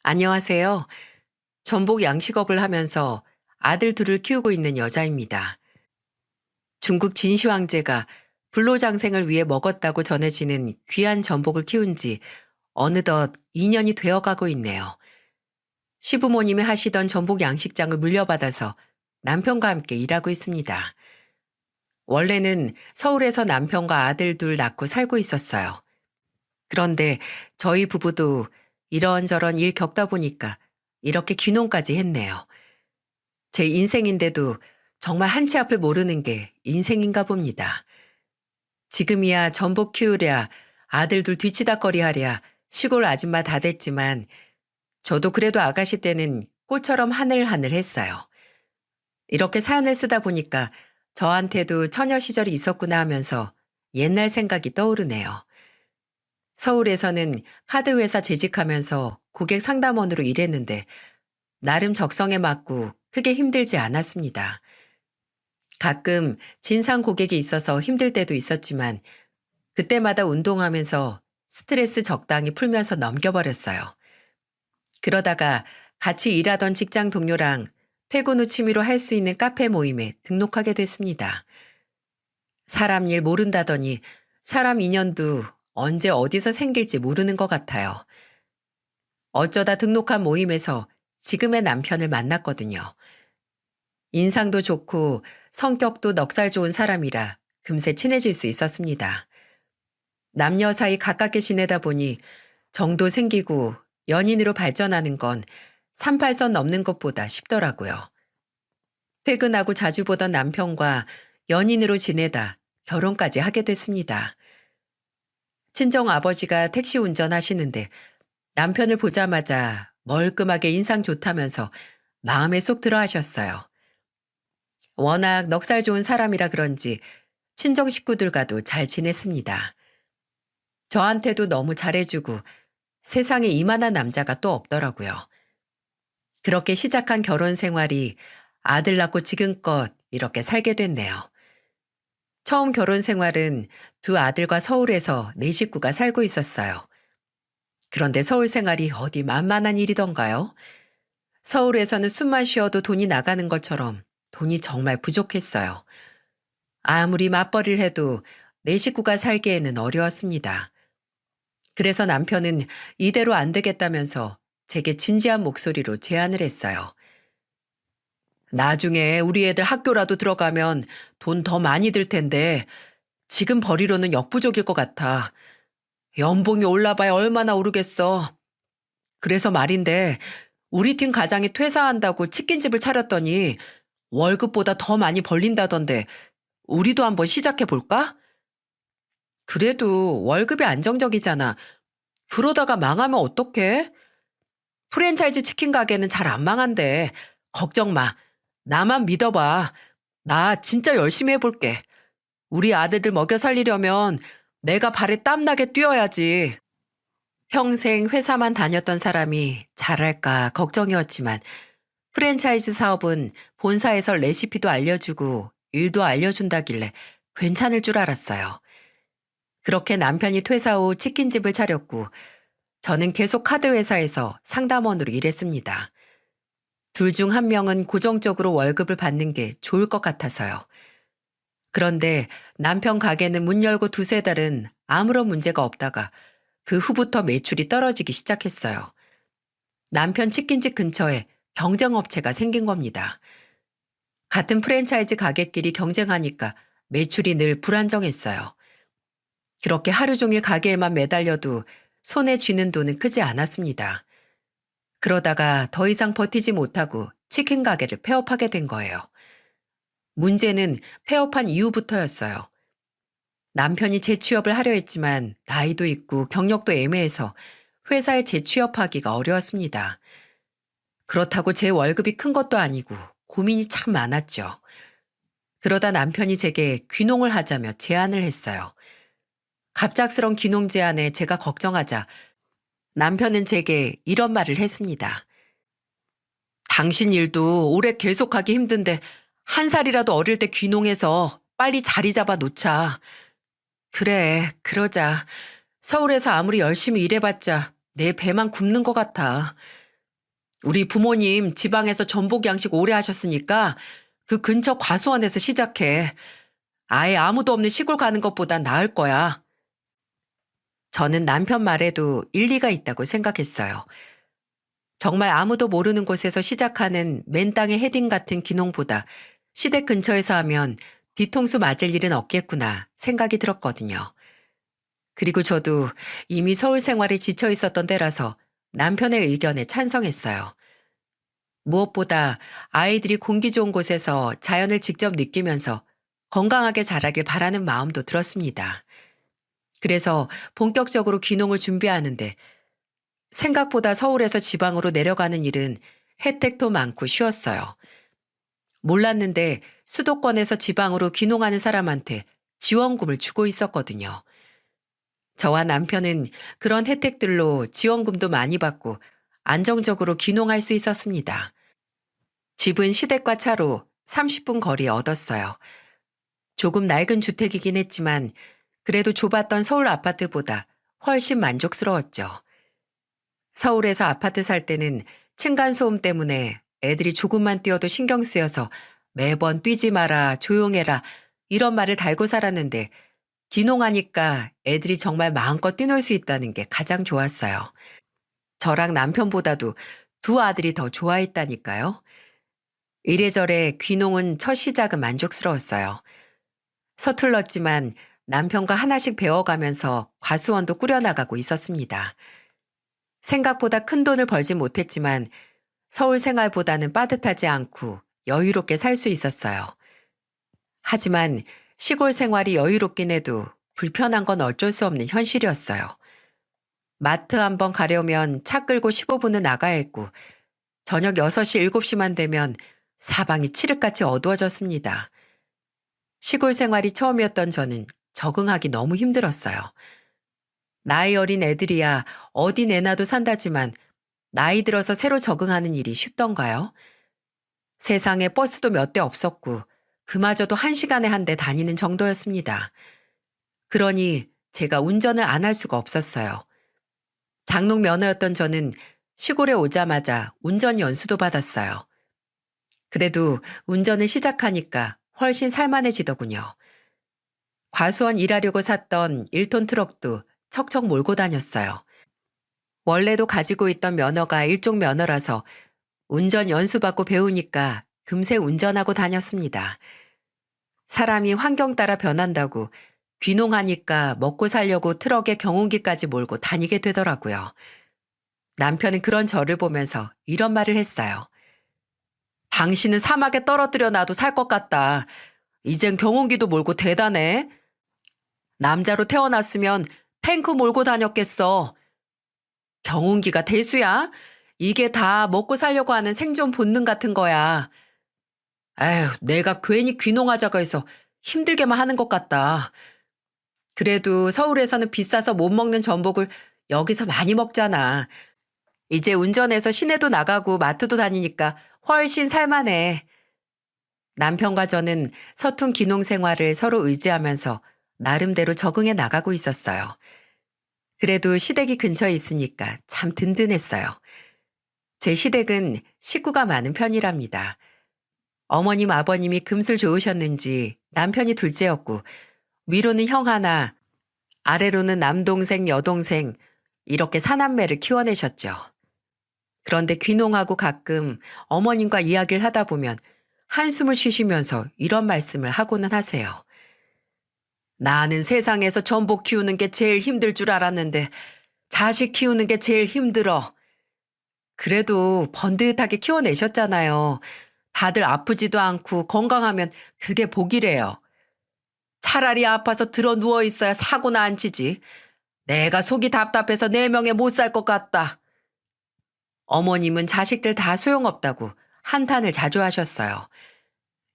안녕하세요. 전복 양식업을 하면서 아들 둘을 키우고 있는 여자입니다. 중국 진시 황제가 불로장생을 위해 먹었다고 전해지는 귀한 전복을 키운 지 어느덧 2년이 되어가고 있네요. 시부모님이 하시던 전복 양식장을 물려받아서 남편과 함께 일하고 있습니다. 원래는 서울에서 남편과 아들 둘 낳고 살고 있었어요. 그런데 저희 부부도 이런저런 일 겪다 보니까 이렇게 귀농까지 했네요. 제 인생인데도 정말 한치 앞을 모르는 게 인생인가 봅니다. 지금이야 전복 키우랴, 아들 둘 뒤치다꺼리 하랴, 시골 아줌마 다 됐지만 저도 그래도 아가씨 때는 꽃처럼 하늘하늘 했어요. 이렇게 사연을 쓰다 보니까 저한테도 처녀 시절이 있었구나 하면서 옛날 생각이 떠오르네요. 서울에서는 카드회사 재직하면서 고객 상담원으로 일했는데 나름 적성에 맞고 크게 힘들지 않았습니다. 가끔 진상 고객이 있어서 힘들 때도 있었지만 그때마다 운동하면서 스트레스 적당히 풀면서 넘겨버렸어요. 그러다가 같이 일하던 직장 동료랑 퇴근 후 취미로 할 수 있는 카페 모임에 등록하게 됐습니다. 사람 일 모른다더니 사람 인연도 언제 어디서 생길지 모르는 것 같아요. 어쩌다 등록한 모임에서 지금의 남편을 만났거든요. 인상도 좋고 성격도 넉살 좋은 사람이라 금세 친해질 수 있었습니다. 남녀 사이 가깝게 지내다 보니 정도 생기고 연인으로 발전하는 건 38선 넘는 것보다 쉽더라고요. 퇴근하고 자주 보던 남편과 연인으로 지내다 결혼까지 하게 됐습니다. 친정 아버지가 택시 운전하시는데 남편을 보자마자 멀끔하게 인상 좋다면서 마음에 쏙 들어 하셨어요. 워낙 넉살 좋은 사람이라 그런지 친정 식구들과도 잘 지냈습니다. 저한테도 너무 잘해주고 세상에 이만한 남자가 또 없더라고요. 그렇게 시작한 결혼 생활이 아들 낳고 지금껏 이렇게 살게 됐네요. 처음 결혼 생활은 두 아들과 서울에서 네 식구가 살고 있었어요. 그런데 서울 생활이 어디 만만한 일이던가요? 서울에서는 숨만 쉬어도 돈이 나가는 것처럼 돈이 정말 부족했어요. 아무리 맞벌이를 해도 네 식구가 살기에는 어려웠습니다. 그래서 남편은 이대로 안 되겠다면서 제게 진지한 목소리로 제안을 했어요. 나중에 우리 애들 학교라도 들어가면 돈 더 많이 들 텐데 지금 벌이로는 역부족일 것 같아. 연봉이 올라봐야 얼마나 오르겠어. 그래서 말인데 우리 팀 과장이 퇴사한다고 치킨집을 차렸더니 월급보다 더 많이 벌린다던데 우리도 한번 시작해 볼까? 그래도 월급이 안정적이잖아. 그러다가 망하면 어떡해? 프랜차이즈 치킨 가게는 잘 안 망한대. 걱정 마. 나만 믿어봐. 나 진짜 열심히 해볼게. 우리 아들들 먹여 살리려면 내가 발에 땀나게 뛰어야지. 평생 회사만 다녔던 사람이 잘할까 걱정이었지만 프랜차이즈 사업은 본사에서 레시피도 알려주고 일도 알려준다길래 괜찮을 줄 알았어요. 그렇게 남편이 퇴사 후 치킨집을 차렸고 저는 계속 카드 회사에서 상담원으로 일했습니다. 둘 중 한 명은 고정적으로 월급을 받는 게 좋을 것 같아서요. 그런데 남편 가게는 문 열고 두세 달은 아무런 문제가 없다가 그 후부터 매출이 떨어지기 시작했어요. 남편 치킨집 근처에 경쟁업체가 생긴 겁니다. 같은 프랜차이즈 가게끼리 경쟁하니까 매출이 늘 불안정했어요. 그렇게 하루 종일 가게에만 매달려도 손에 쥐는 돈은 크지 않았습니다. 그러다가 더 이상 버티지 못하고 치킨 가게를 폐업하게 된 거예요. 문제는 폐업한 이후부터였어요. 남편이 재취업을 하려 했지만 나이도 있고 경력도 애매해서 회사에 재취업하기가 어려웠습니다. 그렇다고 제 월급이 큰 것도 아니고 고민이 참 많았죠. 그러다 남편이 제게 귀농을 하자며 제안을 했어요. 갑작스런 귀농 제안에 제가 걱정하자 남편은 제게 이런 말을 했습니다. 당신 일도 오래 계속하기 힘든데 한 살이라도 어릴 때 귀농해서 빨리 자리 잡아 놓자. 그래, 그러자. 서울에서 아무리 열심히 일해봤자 내 배만 굽는 것 같아. 우리 부모님 지방에서 전복 양식 오래 하셨으니까 그 근처 과수원에서 시작해. 아예 아무도 없는 시골 가는 것보단 나을 거야. 저는 남편 말에도 일리가 있다고 생각했어요. 정말 아무도 모르는 곳에서 시작하는 맨 땅의 헤딩 같은 귀농보다 시댁 근처에서 하면 뒤통수 맞을 일은 없겠구나 생각이 들었거든요. 그리고 저도 이미 서울 생활에 지쳐 있었던 때라서 남편의 의견에 찬성했어요. 무엇보다 아이들이 공기 좋은 곳에서 자연을 직접 느끼면서 건강하게 자라길 바라는 마음도 들었습니다. 그래서 본격적으로 귀농을 준비하는데 생각보다 서울에서 지방으로 내려가는 일은 혜택도 많고 쉬웠어요. 몰랐는데 수도권에서 지방으로 귀농하는 사람한테 지원금을 주고 있었거든요. 저와 남편은 그런 혜택들로 지원금도 많이 받고 안정적으로 귀농할 수 있었습니다. 집은 시댁과 차로 30분 거리에 얻었어요. 조금 낡은 주택이긴 했지만 그래도 좁았던 서울 아파트보다 훨씬 만족스러웠죠. 서울에서 아파트 살 때는 층간소음 때문에 애들이 조금만 뛰어도 신경 쓰여서 매번 뛰지 마라, 조용해라 이런 말을 달고 살았는데 귀농하니까 애들이 정말 마음껏 뛰놀 수 있다는 게 가장 좋았어요. 저랑 남편보다도 두 아들이 더 좋아했다니까요. 이래저래 귀농은 첫 시작은 만족스러웠어요. 서툴렀지만 남편과 하나씩 배워가면서 과수원도 꾸려나가고 있었습니다. 생각보다 큰 돈을 벌진 못했지만 서울 생활보다는 빠듯하지 않고 여유롭게 살 수 있었어요. 하지만 시골 생활이 여유롭긴 해도 불편한 건 어쩔 수 없는 현실이었어요. 마트 한번 가려면 차 끌고 15분은 나가야 했고 저녁 6시, 7시만 되면 사방이 칠흑같이 어두워졌습니다. 시골 생활이 처음이었던 저는 적응하기 너무 힘들었어요. 나이 어린 애들이야 어디 내놔도 산다지만 나이 들어서 새로 적응하는 일이 쉽던가요? 세상에 버스도 몇 대 없었고 그마저도 1시간에 한 대 다니는 정도였습니다. 그러니 제가 운전을 안 할 수가 없었어요. 장롱 면허였던 저는 시골에 오자마자 운전 연수도 받았어요. 그래도 운전을 시작하니까 훨씬 살만해지더군요. 과수원 일하려고 샀던 1톤 트럭도 척척 몰고 다녔어요. 원래도 가지고 있던 면허가 일종 면허라서 운전 연수받고 배우니까 금세 운전하고 다녔습니다. 사람이 환경 따라 변한다고 귀농하니까 먹고 살려고 트럭에 경운기까지 몰고 다니게 되더라고요. 남편은 그런 저를 보면서 이런 말을 했어요. 당신은 사막에 떨어뜨려 놔도 살 것 같다. 이젠 경운기도 몰고 대단해. 남자로 태어났으면 탱크 몰고 다녔겠어. 경운기가 대수야? 이게 다 먹고 살려고 하는 생존 본능 같은 거야. 에휴, 내가 괜히 귀농하자고 해서 힘들게만 하는 것 같다. 그래도 서울에서는 비싸서 못 먹는 전복을 여기서 많이 먹잖아. 이제 운전해서 시내도 나가고 마트도 다니니까 훨씬 살만해. 남편과 저는 서툰 귀농 생활을 서로 의지하면서 나름대로 적응해 나가고 있었어요. 그래도 시댁이 근처에 있으니까 참 든든했어요. 제 시댁은 식구가 많은 편이랍니다. 어머님, 아버님이 금술 좋으셨는지 남편이 둘째였고 위로는 형 하나, 아래로는 남동생, 여동생 이렇게 사남매를 키워내셨죠. 그런데 귀농하고 가끔 어머님과 이야기를 하다 보면 한숨을 쉬시면서 이런 말씀을 하고는 하세요. 나는 세상에서 전복 키우는 게 제일 힘들 줄 알았는데 자식 키우는 게 제일 힘들어. 그래도 번듯하게 키워내셨잖아요. 다들 아프지도 않고 건강하면 그게 복이래요. 차라리 아파서 들어 누워 있어야 사고나 안 치지. 내가 속이 답답해서 4명에 못 살 것 같다. 어머님은 자식들 다 소용없다고 한탄을 자주 하셨어요.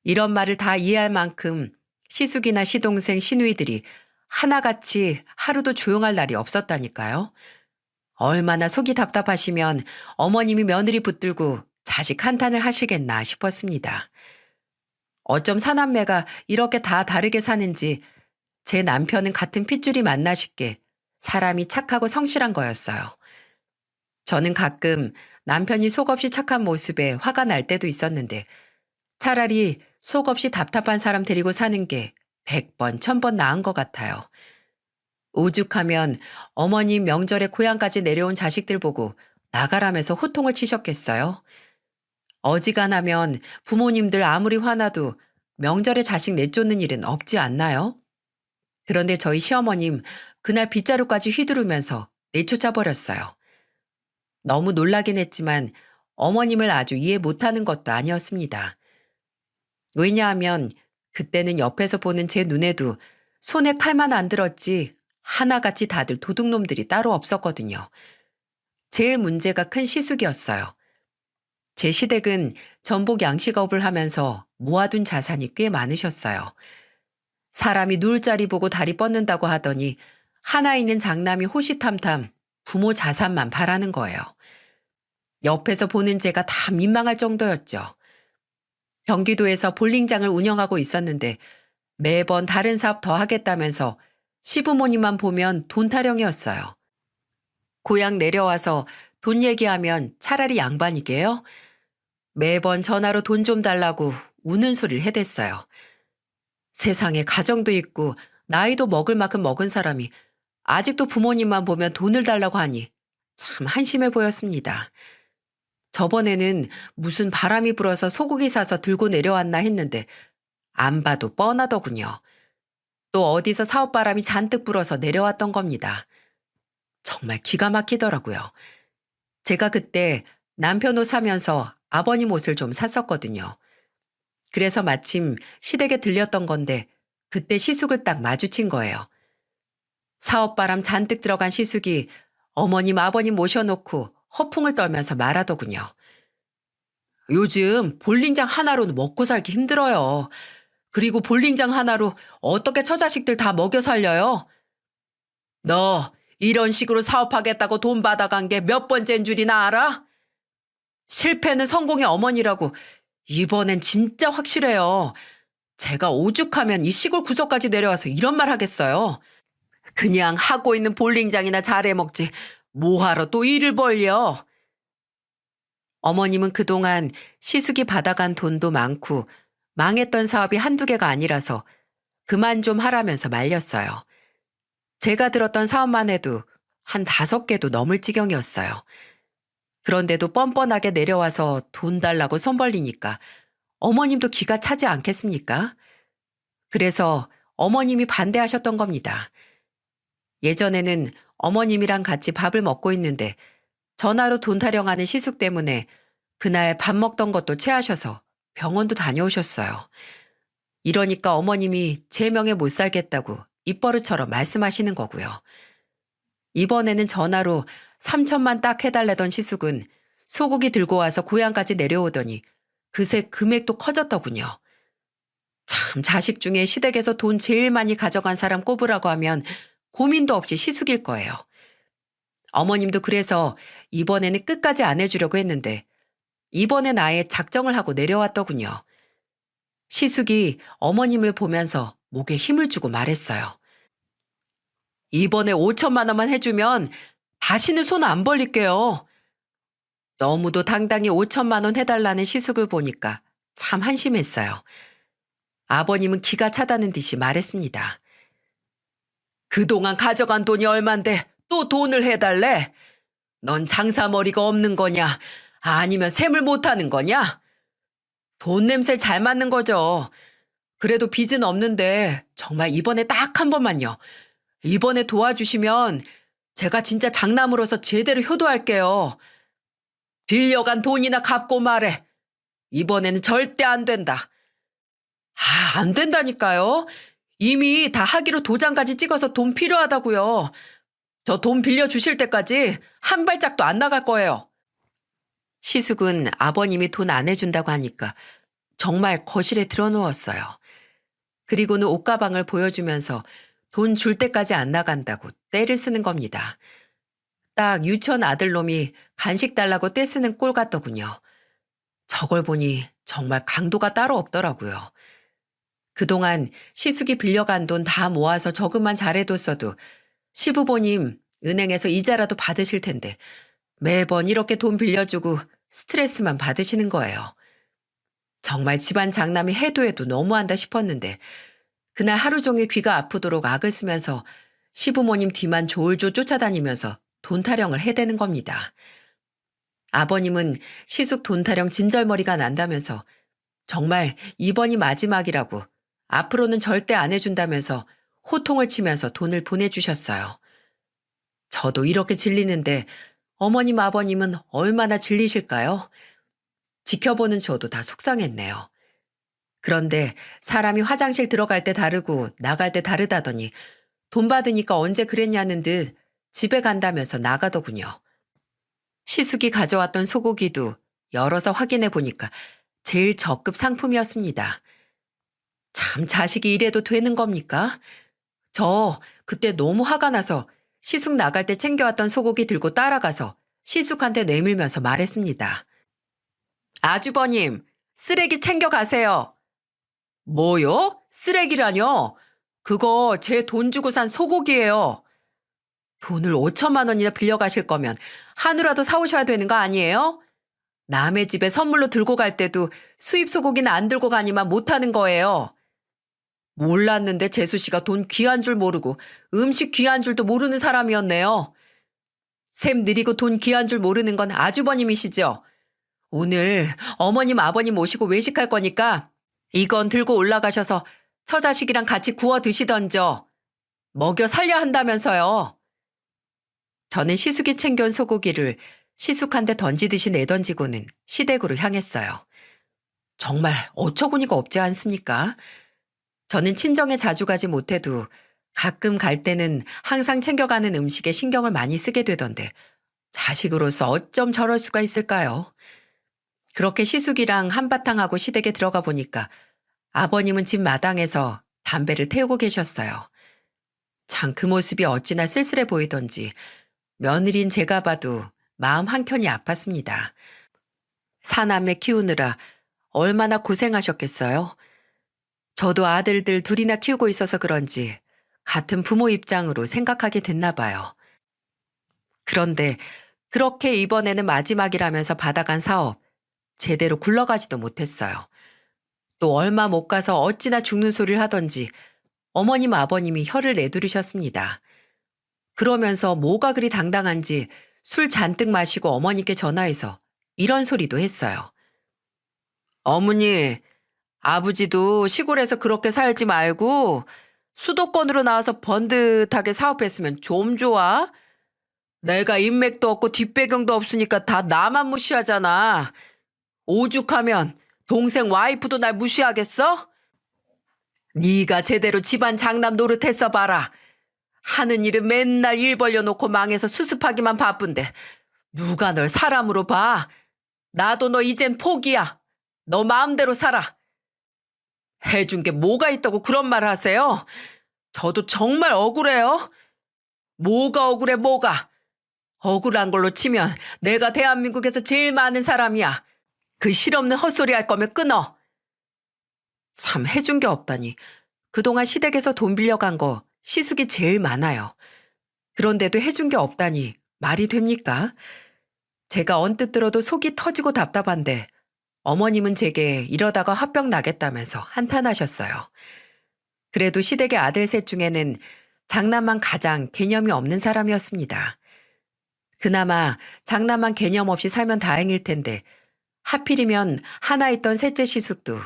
이런 말을 다 이해할 만큼 시숙이나 시동생, 시누이들이 하나같이 하루도 조용할 날이 없었다니까요. 얼마나 속이 답답하시면 어머님이 며느리 붙들고 자식 한탄을 하시겠나 싶었습니다. 어쩜 사남매가 이렇게 다 다르게 사는지 제 남편은 같은 핏줄이 맞나 싶게 사람이 착하고 성실한 거였어요. 저는 가끔 남편이 속없이 착한 모습에 화가 날 때도 있었는데 차라리 속없이 답답한 사람 데리고 사는 게 100번, 1000번 나은 것 같아요. 오죽하면 어머님 명절에 고향까지 내려온 자식들 보고 나가라면서 호통을 치셨겠어요? 어지간하면 부모님들 아무리 화나도 명절에 자식 내쫓는 일은 없지 않나요? 그런데 저희 시어머님 그날 빗자루까지 휘두르면서 내쫓아 버렸어요. 너무 놀라긴 했지만 어머님을 아주 이해 못하는 것도 아니었습니다. 왜냐하면 그때는 옆에서 보는 제 눈에도 손에 칼만 안 들었지 하나같이 다들 도둑놈들이 따로 없었거든요. 제일 문제가 큰 시숙이었어요. 제 시댁은 전복 양식업을 하면서 모아둔 자산이 꽤 많으셨어요. 사람이 누울 자리 보고 다리 뻗는다고 하더니 하나 있는 장남이 호시탐탐 부모 자산만 바라는 거예요. 옆에서 보는 제가 다 민망할 정도였죠. 경기도에서 볼링장을 운영하고 있었는데 매번 다른 사업 더 하겠다면서 시부모님만 보면 돈 타령이었어요. 고향 내려와서 돈 얘기하면 차라리 양반이게요. 매번 전화로 돈 좀 달라고 우는 소리를 해댔어요. 세상에 가정도 있고 나이도 먹을 만큼 먹은 사람이 아직도 부모님만 보면 돈을 달라고 하니 참 한심해 보였습니다. 저번에는 무슨 바람이 불어서 소고기 사서 들고 내려왔나 했는데 안 봐도 뻔하더군요. 또 어디서 사업바람이 잔뜩 불어서 내려왔던 겁니다. 정말 기가 막히더라고요. 제가 그때 남편 옷 사면서 아버님 옷을 좀 샀었거든요. 그래서 마침 시댁에 들렸던 건데 그때 시숙을 딱 마주친 거예요. 사업바람 잔뜩 들어간 시숙이 어머님 아버님 모셔놓고 허풍을 떨면서 말하더군요. 요즘 볼링장 하나로 먹고 살기 힘들어요. 그리고 볼링장 하나로 어떻게 처자식들 다 먹여 살려요? 너 이런 식으로 사업하겠다고 돈 받아간 게 몇 번째인 줄이나 알아? 실패는 성공의 어머니라고 이번엔 진짜 확실해요. 제가 오죽하면 이 시골 구석까지 내려와서 이런 말 하겠어요. 그냥 하고 있는 볼링장이나 잘해먹지 뭐하러 또 일을 벌려. 어머님은 그동안 시숙이 받아간 돈도 많고 망했던 사업이 한두 개가 아니라서 그만 좀 하라면서 말렸어요. 제가 들었던 사업만 해도 한 5개도 넘을 지경이었어요. 그런데도 뻔뻔하게 내려와서 돈 달라고 손 벌리니까 어머님도 기가 차지 않겠습니까? 그래서 어머님이 반대하셨던 겁니다. 예전에는 어머님이랑 같이 밥을 먹고 있는데 전화로 돈 타령하는 시숙 때문에 그날 밥 먹던 것도 체하셔서 병원도 다녀오셨어요. 이러니까 어머님이 제 명에 못 살겠다고 입버릇처럼 말씀하시는 거고요. 이번에는 전화로 3천만 딱 해달래던 시숙은 소고기 들고 와서 고향까지 내려오더니 그새 금액도 커졌더군요. 참 자식 중에 시댁에서 돈 제일 많이 가져간 사람 꼽으라고 하면 고민도 없이 시숙일 거예요. 어머님도 그래서 이번에는 끝까지 안 해주려고 했는데 이번엔 아예 작정을 하고 내려왔더군요. 시숙이 어머님을 보면서 목에 힘을 주고 말했어요. 이번에 5천만 원만 해주면 다시는 손 안 벌릴게요. 너무도 당당히 5천만 원 해달라는 시숙을 보니까 참 한심했어요. 아버님은 기가 차다는 듯이 말했습니다. 그동안 가져간 돈이 얼만데 또 돈을 해달래? 넌 장사머리가 없는 거냐? 아니면 셈을 못하는 거냐? 돈 냄새 잘 맞는 거죠. 그래도 빚은 없는데 정말 이번에 딱 한 번만요. 이번에 도와주시면 제가 진짜 장남으로서 제대로 효도할게요. 빌려간 돈이나 갚고 말해. 이번에는 절대 안 된다. 안 된다니까요. 이미 다 하기로 도장까지 찍어서 돈 필요하다고요. 저 돈 빌려주실 때까지 한 발짝도 안 나갈 거예요. 시숙은 아버님이 돈 안 해준다고 하니까 정말 거실에 들어누웠어요. 그리고는 옷가방을 보여주면서 돈 줄 때까지 안 나간다고 떼를 쓰는 겁니다. 딱 유치원 아들놈이 간식 달라고 떼쓰는 꼴 같더군요. 저걸 보니 정말 강도가 따로 없더라고요. 그동안 시숙이 빌려간 돈 다 모아서 저금만 잘해뒀어도 시부모님 은행에서 이자라도 받으실 텐데 매번 이렇게 돈 빌려주고 스트레스만 받으시는 거예요. 정말 집안 장남이 해도 해도 너무한다 싶었는데 그날 하루 종일 귀가 아프도록 악을 쓰면서 시부모님 뒤만 졸졸 쫓아다니면서 돈 타령을 해대는 겁니다. 아버님은 시숙 돈 타령 진절머리가 난다면서 정말 이번이 마지막이라고 앞으로는 절대 안 해준다면서 호통을 치면서 돈을 보내주셨어요. 저도 이렇게 질리는데 어머님 아버님은 얼마나 질리실까요? 지켜보는 저도 다 속상했네요. 그런데 사람이 화장실 들어갈 때 다르고 나갈 때 다르다더니 돈 받으니까 언제 그랬냐는 듯 집에 간다면서 나가더군요. 시숙이 가져왔던 소고기도 열어서 확인해 보니까 제일 저급 상품이었습니다. 참 자식이 이래도 되는 겁니까? 저 그때 너무 화가 나서 시숙 나갈 때 챙겨왔던 소고기 들고 따라가서 시숙한테 내밀면서 말했습니다. 아주버님, 쓰레기 챙겨가세요. 뭐요? 쓰레기라뇨? 그거 제 돈 주고 산 소고기예요. 돈을 5천만 원이나 빌려가실 거면 한우라도 사오셔야 되는 거 아니에요? 남의 집에 선물로 들고 갈 때도 수입 소고기는 안 들고 가니만 못하는 거예요. 몰랐는데 재수 씨가 돈 귀한 줄 모르고 음식 귀한 줄도 모르는 사람이었네요. 샘 느리고 돈 귀한 줄 모르는 건 아주버님이시죠? 오늘 어머님 아버님 모시고 외식할 거니까 이건 들고 올라가셔서 처자식이랑 같이 구워 드시던죠. 먹여 살려 한다면서요. 저는 시숙이 챙겨온 소고기를 시숙한테 던지듯이 내던지고는 시댁으로 향했어요. 정말 어처구니가 없지 않습니까? 저는 친정에 자주 가지 못해도 가끔 갈 때는 항상 챙겨가는 음식에 신경을 많이 쓰게 되던데 자식으로서 어쩜 저럴 수가 있을까요? 그렇게 시숙이랑 한바탕 하고 시댁에 들어가 보니까 아버님은 집 마당에서 담배를 태우고 계셨어요. 참 그 모습이 어찌나 쓸쓸해 보이던지 며느리인 제가 봐도 마음 한켠이 아팠습니다. 사남매 키우느라 얼마나 고생하셨겠어요? 저도 아들들 둘이나 키우고 있어서 그런지 같은 부모 입장으로 생각하게 됐나 봐요. 그런데 그렇게 이번에는 마지막이라면서 받아간 사업 제대로 굴러가지도 못했어요. 또 얼마 못 가서 어찌나 죽는 소리를 하던지 어머님 아버님이 혀를 내두르셨습니다. 그러면서 뭐가 그리 당당한지 술 잔뜩 마시고 어머니께 전화해서 이런 소리도 했어요. 어머니, 아버지도 시골에서 그렇게 살지 말고 수도권으로 나와서 번듯하게 사업했으면 좀 좋아. 내가 인맥도 없고 뒷배경도 없으니까 다 나만 무시하잖아. 오죽하면 동생 와이프도 날 무시하겠어? 네가 제대로 집안 장남 노릇했어 봐라. 하는 일은 맨날 일 벌려놓고 망해서 수습하기만 바쁜데 누가 널 사람으로 봐. 나도 너 이젠 포기야. 너 마음대로 살아. 해준 게 뭐가 있다고 그런 말을 하세요? 저도 정말 억울해요. 뭐가 억울해 뭐가. 억울한 걸로 치면 내가 대한민국에서 제일 많은 사람이야. 그 실없는 헛소리 할 거면 끊어. 참 해준 게 없다니. 그동안 시댁에서 돈 빌려간 거 시숙이 제일 많아요. 그런데도 해준 게 없다니 말이 됩니까? 제가 언뜻 들어도 속이 터지고 답답한데 어머님은 제게 이러다가 화병 나겠다면서 한탄하셨어요. 그래도 시댁의 아들 셋 중에는 장남만 가장 개념이 없는 사람이었습니다. 그나마 장남만 개념 없이 살면 다행일 텐데 하필이면 하나 있던 셋째 시숙도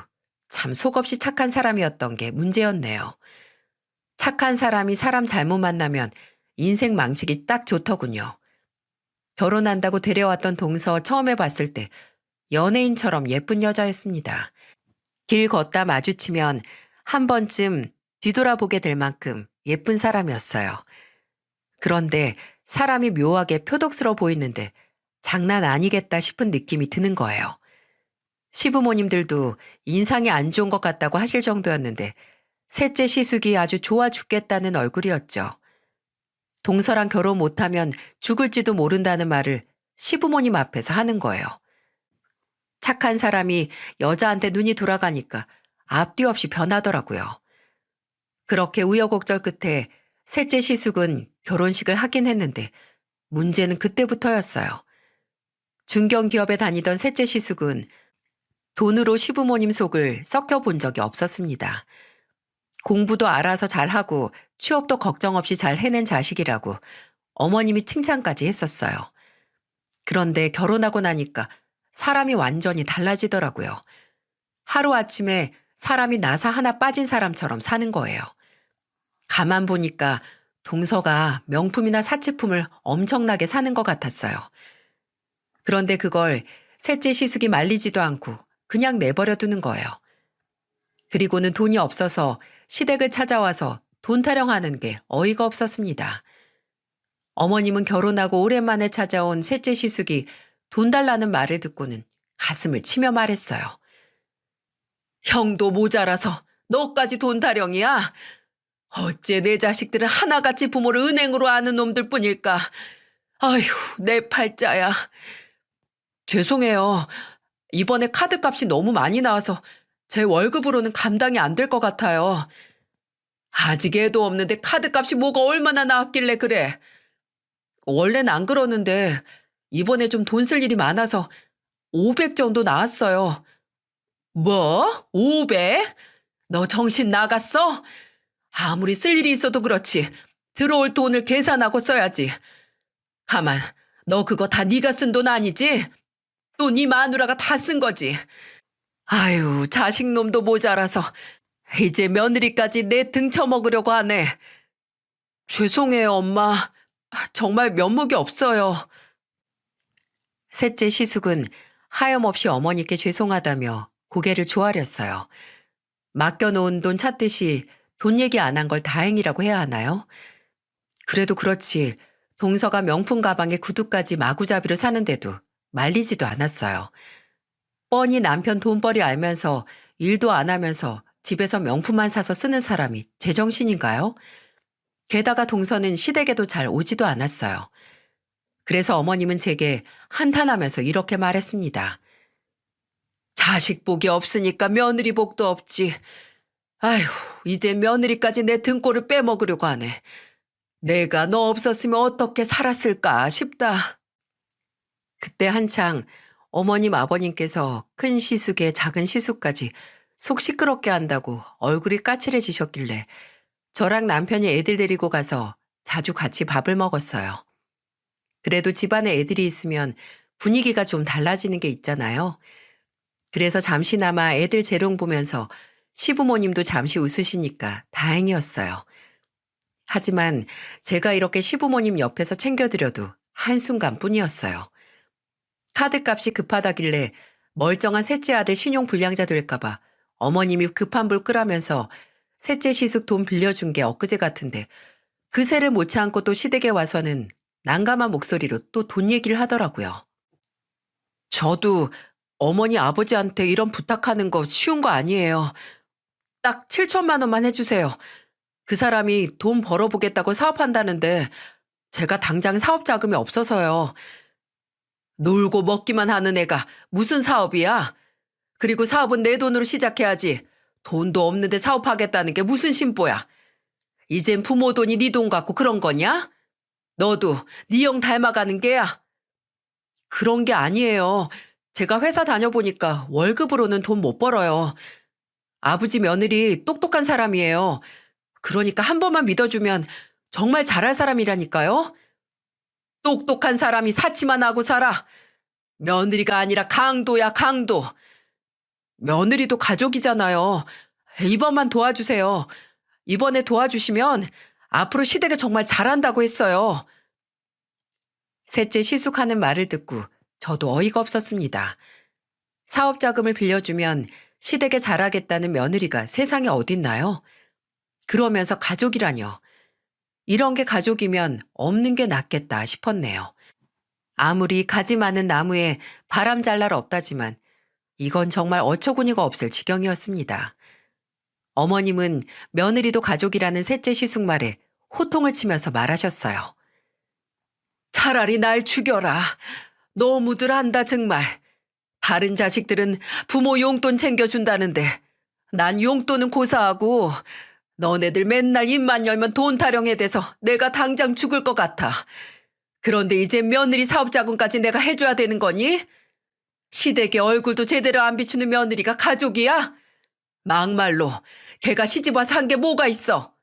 참 속없이 착한 사람이었던 게 문제였네요. 착한 사람이 사람 잘못 만나면 인생 망치기 딱 좋더군요. 결혼한다고 데려왔던 동서 처음에 봤을 때 연예인처럼 예쁜 여자였습니다. 길 걷다 마주치면 한 번쯤 뒤돌아보게 될 만큼 예쁜 사람이었어요. 그런데 사람이 묘하게 표독스러워 보이는데 장난 아니겠다 싶은 느낌이 드는 거예요. 시부모님들도 인상이 안 좋은 것 같다고 하실 정도였는데 셋째 시숙이 아주 좋아 죽겠다는 얼굴이었죠. 동서랑 결혼 못하면 죽을지도 모른다는 말을 시부모님 앞에서 하는 거예요. 착한 사람이 여자한테 눈이 돌아가니까 앞뒤 없이 변하더라고요. 그렇게 우여곡절 끝에 셋째 시숙은 결혼식을 하긴 했는데 문제는 그때부터였어요. 중견기업에 다니던 셋째 시숙은 돈으로 시부모님 속을 썩혀 본 적이 없었습니다. 공부도 알아서 잘하고 취업도 걱정 없이 잘 해낸 자식이라고 어머님이 칭찬까지 했었어요. 그런데 결혼하고 나니까 사람이 완전히 달라지더라고요. 하루아침에 사람이 나사 하나 빠진 사람처럼 사는 거예요. 가만 보니까 동서가 명품이나 사치품을 엄청나게 사는 것 같았어요. 그런데 그걸 셋째 시숙이 말리지도 않고 그냥 내버려 두는 거예요. 그리고는 돈이 없어서 시댁을 찾아와서 돈 타령하는 게 어이가 없었습니다. 어머님은 결혼하고 오랜만에 찾아온 셋째 시숙이 돈 달라는 말을 듣고는 가슴을 치며 말했어요. 형도 모자라서 너까지 돈 타령이야? 어째 내 자식들은 하나같이 부모를 은행으로 아는 놈들 뿐일까? 아휴, 내 팔자야. 죄송해요. 이번에 카드값이 너무 많이 나와서 제 월급으로는 감당이 안 될 것 같아요. 아직 애도 없는데 카드값이 뭐가 얼마나 나왔길래 그래? 원래는 안 그러는데 이번에 좀 돈 쓸 일이 많아서 500 정도 나왔어요. 뭐? 500? 너 정신 나갔어? 아무리 쓸 일이 있어도 그렇지. 들어올 돈을 계산하고 써야지. 가만, 너 그거 다 네가 쓴 돈 아니지? 또 네 마누라가 다 쓴 거지. 아유, 자식놈도 모자라서 이제 며느리까지 내 등 쳐먹으려고 하네. 죄송해요, 엄마. 정말 면목이 없어요. 셋째 시숙은 하염없이 어머니께 죄송하다며 고개를 조아렸어요. 맡겨놓은 돈 찾듯이 돈 얘기 안 한 걸 다행이라고 해야 하나요? 그래도 그렇지 동서가 명품 가방에 구두까지 마구잡이로 사는데도 말리지도 않았어요. 뻔히 남편 돈벌이 알면서 일도 안 하면서 집에서 명품만 사서 쓰는 사람이 제정신인가요? 게다가 동서는 시댁에도 잘 오지도 않았어요. 그래서 어머님은 제게 한탄하면서 이렇게 말했습니다. 자식 복이 없으니까 며느리 복도 없지. 아휴, 이제 며느리까지 내 등골을 빼먹으려고 하네. 내가 너 없었으면 어떻게 살았을까 싶다. 그때 한창 어머님 아버님께서 큰 시숙에 작은 시숙까지 속 시끄럽게 한다고 얼굴이 까칠해지셨길래 저랑 남편이 애들 데리고 가서 자주 같이 밥을 먹었어요. 그래도 집안에 애들이 있으면 분위기가 좀 달라지는 게 있잖아요. 그래서 잠시나마 애들 재롱 보면서 시부모님도 잠시 웃으시니까 다행이었어요. 하지만 제가 이렇게 시부모님 옆에서 챙겨드려도 한순간뿐이었어요. 카드값이 급하다길래 멀쩡한 셋째 아들 신용불량자 될까봐 어머님이 급한 불 끄라면서 셋째 시숙 돈 빌려준 게 엊그제 같은데 그 새를 못 참고 또 시댁에 와서는 난감한 목소리로 또 돈 얘기를 하더라고요. 저도 어머니 아버지한테 이런 부탁하는 거 쉬운 거 아니에요. 딱 7천만 원만 해주세요. 그 사람이 돈 벌어보겠다고 사업한다는데 제가 당장 사업 자금이 없어서요. 놀고 먹기만 하는 애가 무슨 사업이야? 그리고 사업은 내 돈으로 시작해야지. 돈도 없는데 사업하겠다는 게 무슨 심보야. 이젠 부모 돈이 네 돈 같고 그런 거냐? 너도 네 형 닮아가는 게야. 그런 게 아니에요. 제가 회사 다녀보니까 월급으로는 돈 못 벌어요. 아버지 며느리 똑똑한 사람이에요. 그러니까 한 번만 믿어주면 정말 잘할 사람이라니까요. 똑똑한 사람이 사치만 하고 살아. 며느리가 아니라 강도야, 강도. 며느리도 가족이잖아요. 이번만 도와주세요. 이번에 도와주시면 앞으로 시댁에 정말 잘한다고 했어요. 셋째 시숙하는 말을 듣고 저도 어이가 없었습니다. 사업 자금을 빌려주면 시댁에 잘하겠다는 며느리가 세상에 어딨나요? 그러면서 가족이라뇨. 이런 게 가족이면 없는 게 낫겠다 싶었네요. 아무리 가지 많은 나무에 바람 잘 날 없다지만 이건 정말 어처구니가 없을 지경이었습니다. 어머님은 며느리도 가족이라는 셋째 시숙 말에 호통을 치면서 말하셨어요. 차라리 날 죽여라. 너무들 한다 정말. 다른 자식들은 부모 용돈 챙겨준다는데 난 용돈은 고사하고 너네들 맨날 입만 열면 돈 타령에 대서 내가 당장 죽을 것 같아. 그런데 이제 며느리 사업자금까지 내가 해줘야 되는 거니? 시댁의 얼굴도 제대로 안 비추는 며느리가 가족이야? 막말로 걔가 시집 와서 한 게 뭐가 있어?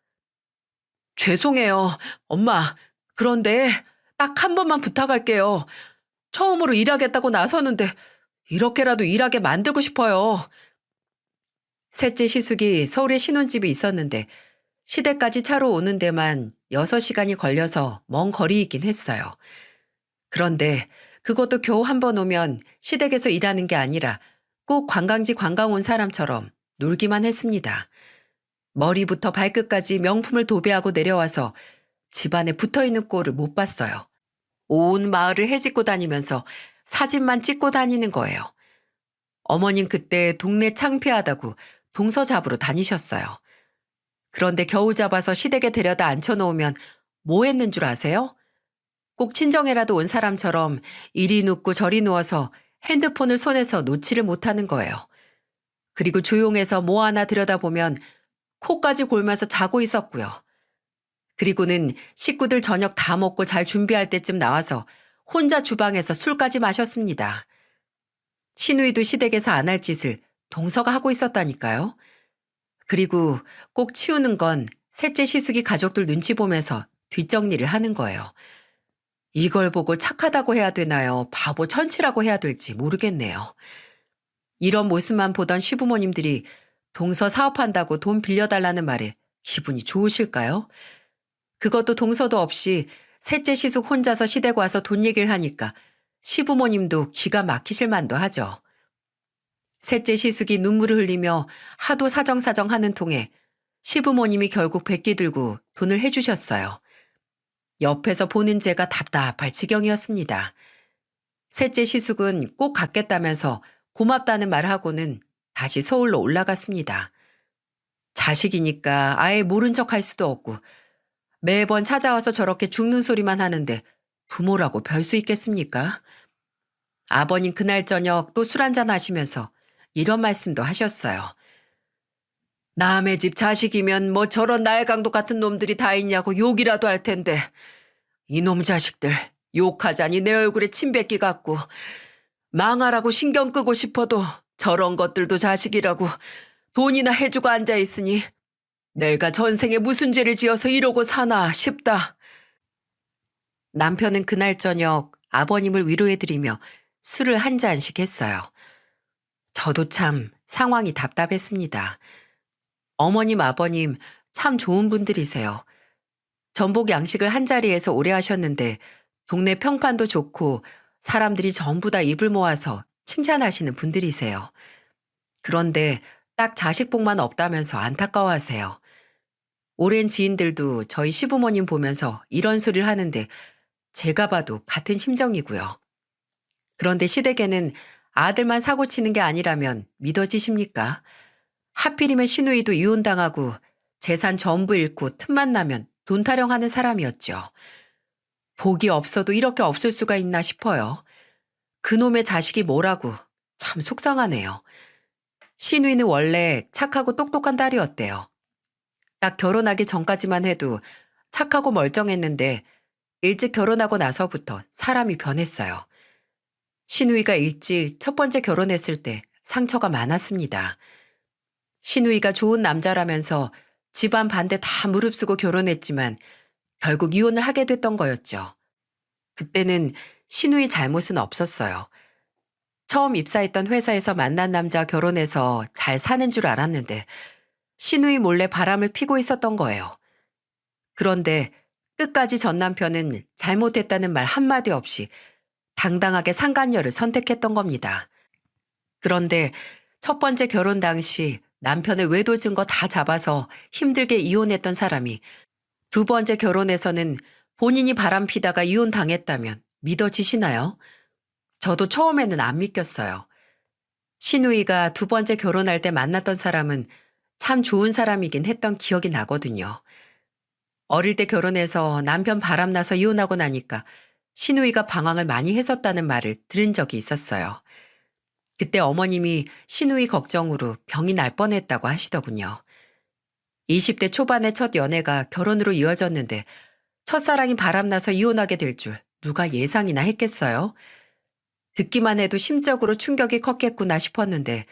죄송해요, 엄마. 그런데 딱 한 번만 부탁할게요. 처음으로 일하겠다고 나서는데 이렇게라도 일하게 만들고 싶어요. 셋째 시숙이 서울에 신혼집이 있었는데 시댁까지 차로 오는 데만 6시간이 걸려서 먼 거리이긴 했어요. 그런데 그것도 겨우 한 번 오면 시댁에서 일하는 게 아니라 꼭 관광지 관광 온 사람처럼 놀기만 했습니다. 머리부터 발끝까지 명품을 도배하고 내려와서 집안에 붙어있는 꼴을 못 봤어요. 온 마을을 헤집고 다니면서 사진만 찍고 다니는 거예요. 어머님 그때 동네 창피하다고 동서 잡으러 다니셨어요. 그런데 겨우 잡아서 시댁에 데려다 앉혀놓으면 뭐 했는 줄 아세요? 꼭 친정에라도 온 사람처럼 이리 눕고 저리 누워서 핸드폰을 손에서 놓지를 못하는 거예요. 그리고 조용해서 뭐 하나 들여다보면 코까지 골면서 자고 있었고요. 그리고는 식구들 저녁 다 먹고 잘 준비할 때쯤 나와서 혼자 주방에서 술까지 마셨습니다. 시누이도 시댁에서 안 할 짓을 동서가 하고 있었다니까요. 그리고 꼭 치우는 건 셋째 시숙이 가족들 눈치 보면서 뒷정리를 하는 거예요. 이걸 보고 착하다고 해야 되나요? 바보 천치라고 해야 될지 모르겠네요. 이런 모습만 보던 시부모님들이 동서 사업한다고 돈 빌려달라는 말에 기분이 좋으실까요? 그것도 동서도 없이 셋째 시숙 혼자서 시댁 와서 돈 얘기를 하니까 시부모님도 기가 막히실 만도 하죠. 셋째 시숙이 눈물을 흘리며 하도 사정사정 하는 통에 시부모님이 결국 백기 들고 돈을 해주셨어요. 옆에서 보는 제가 답답할 지경이었습니다. 셋째 시숙은 꼭 갖겠다면서 고맙다는 말을 하고는 다시 서울로 올라갔습니다. 자식이니까 아예 모른 척 할 수도 없고 매번 찾아와서 저렇게 죽는 소리만 하는데 부모라고 별 수 있겠습니까? 아버님 그날 저녁 또 술 한잔 하시면서 이런 말씀도 하셨어요. 남의 집 자식이면 뭐 저런 날강도 같은 놈들이 다 있냐고 욕이라도 할 텐데 이놈 자식들 욕하자니 내 얼굴에 침 뱉기 같고 망하라고 신경 끄고 싶어도 저런 것들도 자식이라고 돈이나 해주고 앉아있으니 내가 전생에 무슨 죄를 지어서 이러고 사나 싶다. 남편은 그날 저녁 아버님을 위로해드리며 술을 한 잔씩 했어요. 저도 참 상황이 답답했습니다. 어머님, 아버님 참 좋은 분들이세요. 전복 양식을 한자리에서 오래 하셨는데 동네 평판도 좋고 사람들이 전부 다 입을 모아서 칭찬하시는 분들이세요. 그런데 딱 자식복만 없다면서 안타까워하세요. 오랜 지인들도 저희 시부모님 보면서 이런 소리를 하는데 제가 봐도 같은 심정이고요. 그런데 시댁에는 아들만 사고치는 게 아니라면 믿어지십니까? 하필이면 시누이도 이혼당하고 재산 전부 잃고 틈만 나면 돈 타령하는 사람이었죠. 복이 없어도 이렇게 없을 수가 있나 싶어요. 그놈의 자식이 뭐라고 참 속상하네요. 시누이는 원래 착하고 똑똑한 딸이었대요. 딱 결혼하기 전까지만 해도 착하고 멀쩡했는데 일찍 결혼하고 나서부터 사람이 변했어요. 시누이가 일찍 첫 번째 결혼했을 때 상처가 많았습니다. 시누이가 좋은 남자라면서 집안 반대 다 무릅쓰고 결혼했지만 결국 이혼을 하게 됐던 거였죠. 그때는 시누이 잘못은 없었어요. 처음 입사했던 회사에서 만난 남자 결혼해서 잘 사는 줄 알았는데 시누이 몰래 바람을 피고 있었던 거예요. 그런데 끝까지 전 남편은 잘못했다는 말 한마디 없이 당당하게 상간녀를 선택했던 겁니다. 그런데 첫 번째 결혼 당시 남편의 외도 증거 다 잡아서 힘들게 이혼했던 사람이 두 번째 결혼에서는 본인이 바람 피다가 이혼당했다면 믿어지시나요? 저도 처음에는 안 믿겼어요. 시누이가 두 번째 결혼할 때 만났던 사람은 참 좋은 사람이긴 했던 기억이 나거든요. 어릴 때 결혼해서 남편 바람나서 이혼하고 나니까 시누이가 방황을 많이 했었다는 말을 들은 적이 있었어요. 그때 어머님이 시누이 걱정으로 병이 날 뻔했다고 하시더군요. 20대 초반의 첫 연애가 결혼으로 이어졌는데 첫사랑이 바람나서 이혼하게 될 줄 누가 예상이나 했겠어요? 듣기만 해도 심적으로 충격이 컸겠구나 싶었는데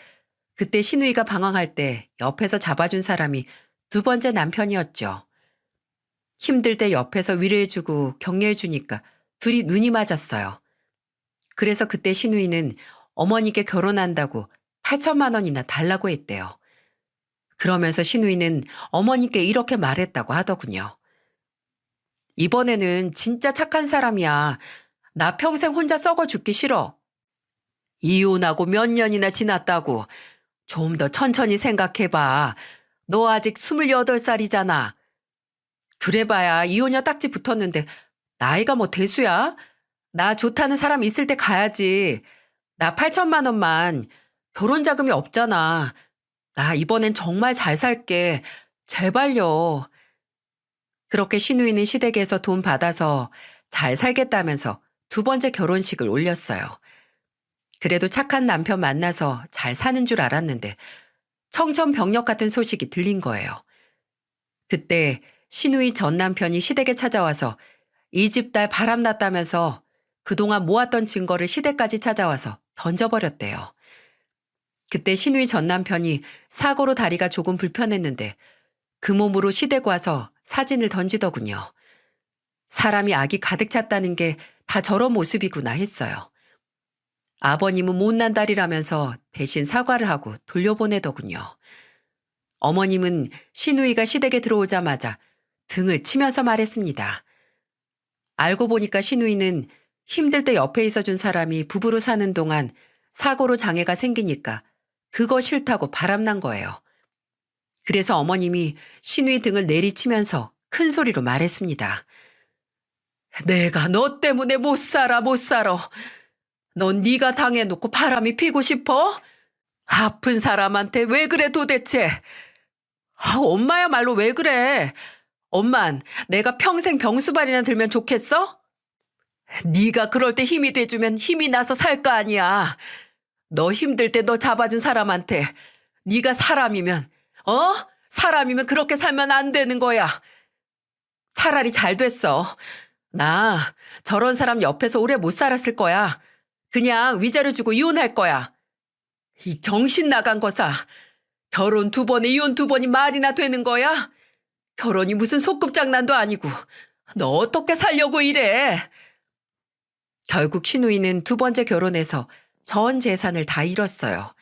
그때 신우이가 방황할 때 옆에서 잡아준 사람이 두 번째 남편이었죠. 힘들 때 옆에서 위로해주고 격려해주니까 둘이 눈이 맞았어요. 그래서 그때 신우이는 어머니께 결혼한다고 8천만 원이나 달라고 했대요. 그러면서 신우이는 어머니께 이렇게 말했다고 하더군요. 이번에는 진짜 착한 사람이야. 나 평생 혼자 썩어 죽기 싫어. 이혼하고 몇 년이나 지났다고. 좀 더 천천히 생각해봐. 너 아직 28살이잖아. 그래봐야 이혼녀 딱지 붙었는데 나이가 뭐 대수야? 나 좋다는 사람 있을 때 가야지. 나 8천만 원만. 결혼 자금이 없잖아. 나 이번엔 정말 잘 살게. 제발요. 그렇게 신우이는 시댁에서 돈 받아서 잘 살겠다면서 두 번째 결혼식을 올렸어요. 그래도 착한 남편 만나서 잘 사는 줄 알았는데 청천벽력 같은 소식이 들린 거예요. 그때 신우이 전 남편이 시댁에 찾아와서 이 집 딸 바람났다면서 그동안 모았던 증거를 시댁까지 찾아와서 던져버렸대요. 그때 신우이 전 남편이 사고로 다리가 조금 불편했는데 그 몸으로 시댁 와서 사진을 던지더군요. 사람이 악이 가득 찼다는 게 다 저런 모습이구나 했어요. 아버님은 못난 딸이라면서 대신 사과를 하고 돌려보내더군요. 어머님은 신우이가 시댁에 들어오자마자 등을 치면서 말했습니다. 알고 보니까 신우이는 힘들 때 옆에 있어준 사람이 부부로 사는 동안 사고로 장애가 생기니까 그거 싫다고 바람난 거예요. 그래서 어머님이 신우이 등을 내리치면서 큰 소리로 말했습니다. 내가 너 때문에 못 살아 못 살아. 넌 네가 당해놓고 바람이 피고 싶어? 아픈 사람한테 왜 그래 도대체? 엄마야말로 왜 그래? 엄만 내가 평생 병수발이나 들면 좋겠어? 네가 그럴 때 힘이 돼주면 힘이 나서 살 거 아니야. 너 힘들 때 너 잡아준 사람한테 네가 사람이면 사람이면 그렇게 살면 안 되는 거야. 차라리 잘 됐어. 나 저런 사람 옆에서 오래 못 살았을 거야. 그냥 위자료 주고 이혼할 거야. 이 정신 나간 거사. 결혼 2번에 이혼 2번이 말이나 되는 거야? 결혼이 무슨 소꿉장난도 아니고 너 어떻게 살려고 이래? 결국 신우이는 두 번째 결혼해서 전 재산을 다 잃었어요.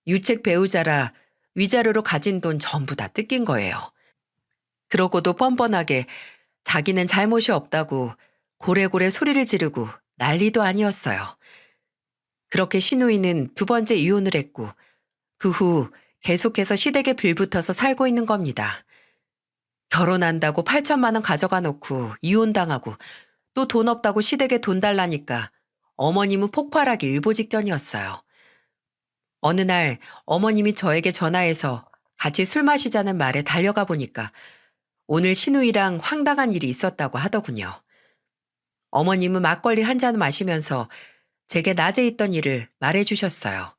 유책 배우자라 위자료로 가진 돈 전부 다 뜯긴 거예요. 그러고도 뻔뻔하게 자기는 잘못이 없다고 고래고래 소리를 지르고 난리도 아니었어요. 그렇게 신우이는 두 번째 이혼을 했고 그 후 계속해서 시댁에 빌붙어서 살고 있는 겁니다. 결혼한다고 8천만 원 가져가 놓고 이혼당하고 또 돈 없다고 시댁에 돈 달라니까 어머님은 폭발하기 일보 직전이었어요. 어느 날 어머님이 저에게 전화해서 같이 술 마시자는 말에 달려가 보니까 오늘 신우이랑 황당한 일이 있었다고 하더군요. 어머님은 막걸리 한 잔 마시면서 제게 낮에 있던 일을 말해 주셨어요.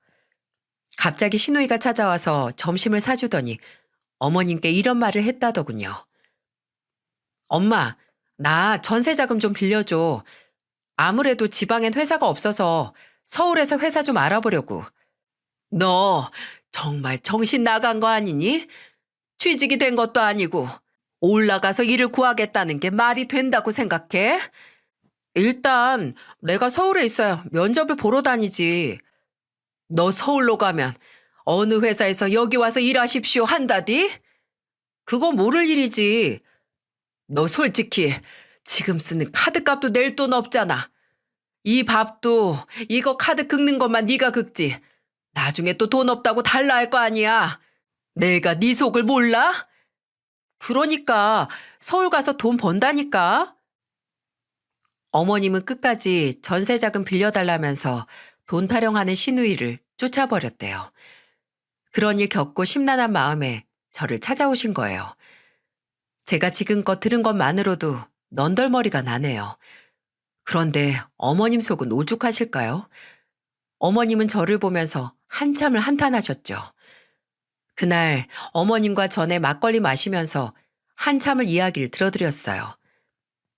갑자기 신우이가 찾아와서 점심을 사주더니 어머님께 이런 말을 했다더군요. 엄마, 나 전세자금 좀 빌려줘. 아무래도 지방엔 회사가 없어서 서울에서 회사 좀 알아보려고. 너 정말 정신 나간 거 아니니? 취직이 된 것도 아니고 올라가서 일을 구하겠다는 게 말이 된다고 생각해? 일단 내가 서울에 있어야 면접을 보러 다니지. 너 서울로 가면 어느 회사에서 여기 와서 일하십시오 한다디? 그거 모를 일이지. 너 솔직히 지금 쓰는 카드값도 낼 돈 없잖아. 이 밥도 이거 카드 긁는 것만 네가 긁지. 나중에 또 돈 없다고 달라 할 거 아니야. 내가 네 속을 몰라? 그러니까 서울 가서 돈 번다니까. 어머님은 끝까지 전세자금 빌려달라면서 돈 타령하는 신우이를 쫓아버렸대요. 그런 일 겪고 심란한 마음에 저를 찾아오신 거예요. 제가 지금껏 들은 것만으로도 넌덜머리가 나네요. 그런데 어머님 속은 오죽하실까요? 어머님은 저를 보면서 한참을 한탄하셨죠. 그날 어머님과 전에 막걸리 마시면서 한참을 이야기를 들어드렸어요.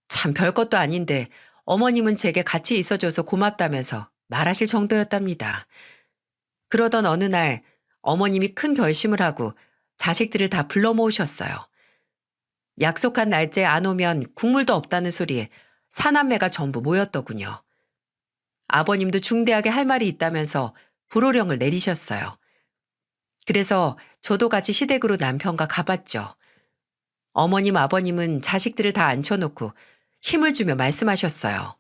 참 별것도 아닌데 어머님은 제게 같이 있어줘서 고맙다면서 말하실 정도였답니다. 그러던 어느 날 어머님이 큰 결심을 하고 자식들을 다 불러 모으셨어요. 약속한 날짜에 안 오면 국물도 없다는 소리에 사남매가 전부 모였더군요. 아버님도 중대하게 할 말이 있다면서 불호령을 내리셨어요. 그래서 저도 같이 시댁으로 남편과 가봤죠. 어머님, 아버님은 자식들을 다 앉혀놓고 힘을 주며 말씀하셨어요.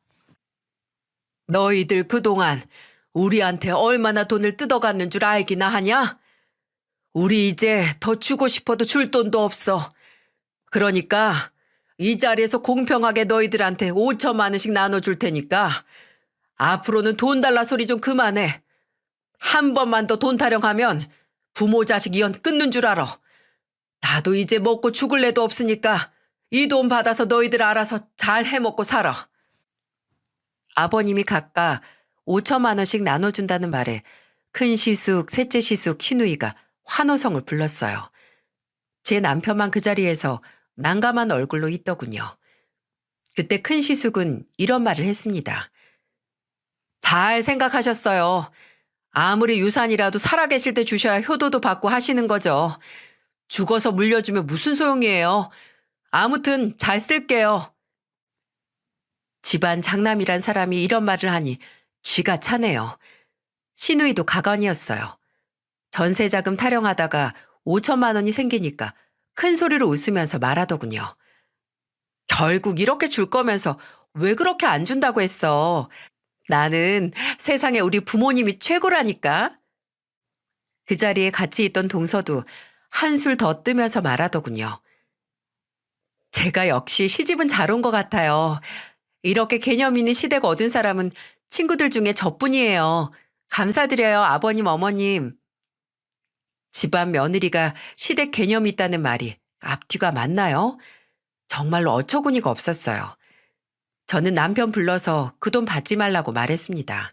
너희들 그동안 우리한테 얼마나 돈을 뜯어갔는 줄 알기나 하냐? 우리 이제 더 주고 싶어도 줄 돈도 없어. 그러니까 이 자리에서 공평하게 너희들한테 5천만 원씩 나눠줄 테니까 앞으로는 돈 달라 소리 좀 그만해. 한 번만 더 돈 타령하면 부모 자식 이혼 끊는 줄 알아. 나도 이제 먹고 죽을 애도 없으니까 이 돈 받아서 너희들 알아서 잘 해먹고 살아. 아버님이 각각 5천만 원씩 나눠준다는 말에 큰 시숙, 셋째 시숙, 시누이가 환호성을 불렀어요. 제 남편만 그 자리에서 난감한 얼굴로 있더군요. 그때 큰 시숙은 이런 말을 했습니다. 잘 생각하셨어요. 아무리 유산이라도 살아계실 때 주셔야 효도도 받고 하시는 거죠. 죽어서 물려주면 무슨 소용이에요. 아무튼 잘 쓸게요. 집안 장남이란 사람이 이런 말을 하니 기가 차네요. 시누이도 가관이었어요. 전세자금 타령하다가 5천만 원이 생기니까 큰 소리로 웃으면서 말하더군요. 결국 이렇게 줄 거면서 왜 그렇게 안 준다고 했어. 나는 세상에 우리 부모님이 최고라니까. 그 자리에 같이 있던 동서도 한술 더 뜨면서 말하더군요. 제가 역시 시집은 잘 온 것 같아요. 이렇게 개념 있는 시댁 얻은 사람은 친구들 중에 저뿐이에요. 감사드려요, 아버님, 어머님. 집안 며느리가 시댁 개념이 있다는 말이 앞뒤가 맞나요? 정말로 어처구니가 없었어요. 저는 남편 불러서 그 돈 받지 말라고 말했습니다.